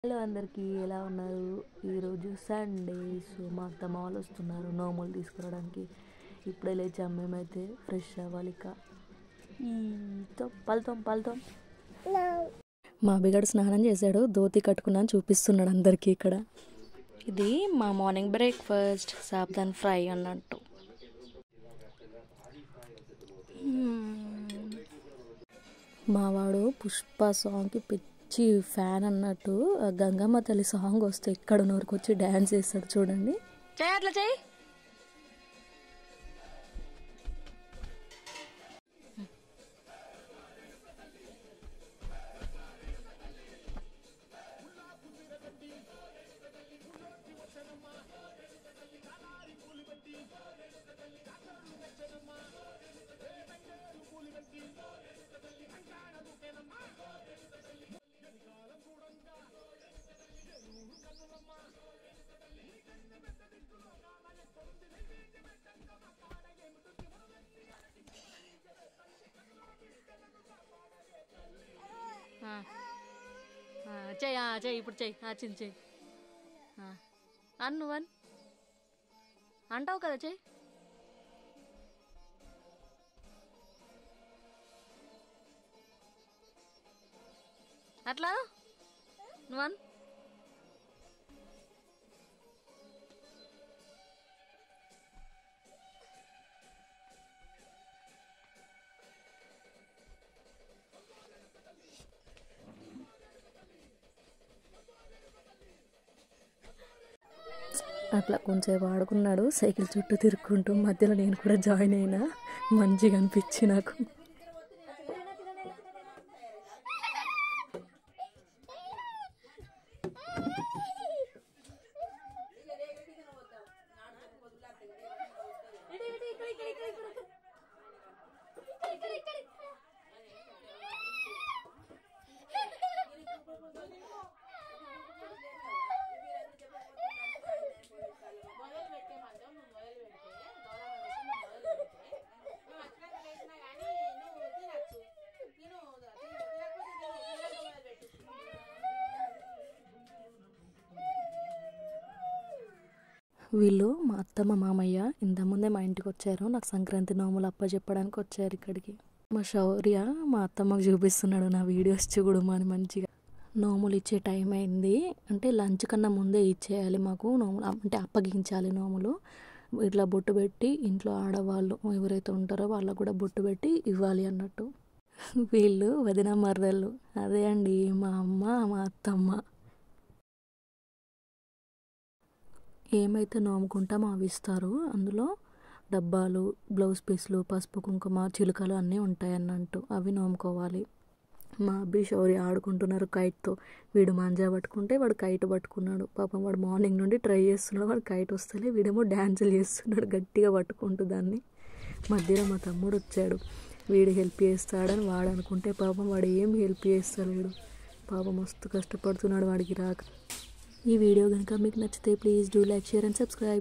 Hello అందరికీ ఎలా ఉన్నారు? ఈరోజు సండే. సో మా అత్తమ్మ వాళ్ళు వస్తున్నారు నోములు తీసుకురావడానికి. ఇప్పుడే లేచాం మేమైతే ఫ్రెష్ అవ్వాలి. ఇక పలుతాం మా బిగడు స్నానం చేశాడు, ధోతి కట్టుకున్నాను చూపిస్తున్నాడు అందరికీ. ఇక్కడ ఇది మా మార్నింగ్ బ్రేక్ఫాస్ట్, సాబ్దాన్ ఫ్రై అన్నట్టు. మావాడు పుష్ప సాంగ్కి పిచ్చి ఫ్యాన్ అన్నట్టు. గంగమ్మ తల్లి సాంగ్ వస్తే ఇక్కడ నోరుకొచ్చి డ్యాన్స్ చేస్తాడు చూడండి. అట్లా చేయి. చెయ్యి ఇప్పుడు చెయ్యి, చిన్న చెయ్యి అన్ను వన్ అంటావు కదా, చెయ్యి. అట్లా నువ్వన్ అట్లా కొంచెంసేపు ఆడుకున్నాడు సైకిల్ చుట్టూ తిరుక్కుంటూ. మధ్యలో నేను కూడా జాయిన్ అయినా, మంచిగా అనిపించి నాకు. వీళ్ళు మా అత్తమ్మ మామయ్య ఇంతకుముందే మా ఇంటికి వచ్చారు. నాకు సంక్రాంతి నోములు అప్పచెప్పడానికి వచ్చారు ఇక్కడికి. మా శౌర్య మా అత్తమ్మకు చూపిస్తున్నాడు నా వీడియోస్ చూడమని అని. మంచిగా నోములు ఇచ్చే టైం అయింది అంటే లంచ్ కన్నా ముందే ఇచ్చేయాలి మాకు నోములు, అంటే అప్పగించాలి నోములు. ఇట్లా బొట్టు పెట్టి ఇంట్లో ఆడవాళ్ళు ఎవరైతే ఉంటారో వాళ్ళకు కూడా బొట్టు పెట్టి ఇవ్వాలి అన్నట్టు. వీళ్ళు వదిన మరదళ్ళు, అదే అండి మా అమ్మ మా అత్తమ్మ. ఏమైతే నోముకుంటామో అవి ఇస్తారు. అందులో డబ్బాలు, బ్లౌజ్ పీస్లు, పసుపు కుంకుమ, చిలుకలు అన్నీ ఉంటాయి అన్నట్టు. అవి నోముకోవాలి. మా అబ్బి శౌర్య ఆడుకుంటున్నారు కైట్తో. వీడు మాంజా పట్టుకుంటే వాడు కైట్ పట్టుకున్నాడు. పాపం వాడు మార్నింగ్ నుండి ట్రై చేస్తున్నాడు, వాడు కైట్ వస్తలే. వీడేమో డ్యాన్సులు చేస్తున్నాడు గట్టిగా పట్టుకుంటూ దాన్ని. మధ్యలో మా తమ్ముడు వచ్చాడు, వీడు హెల్ప్ చేస్తాడని వాడు అనుకుంటే పాపం వాడు ఏం హెల్ప్ చేస్తలేడు. పాపం మస్తు కష్టపడుతున్నాడు వాడికి రాక. ఈ వీడియో కనుక మీకు నచ్చితే please do like, share and subscribe.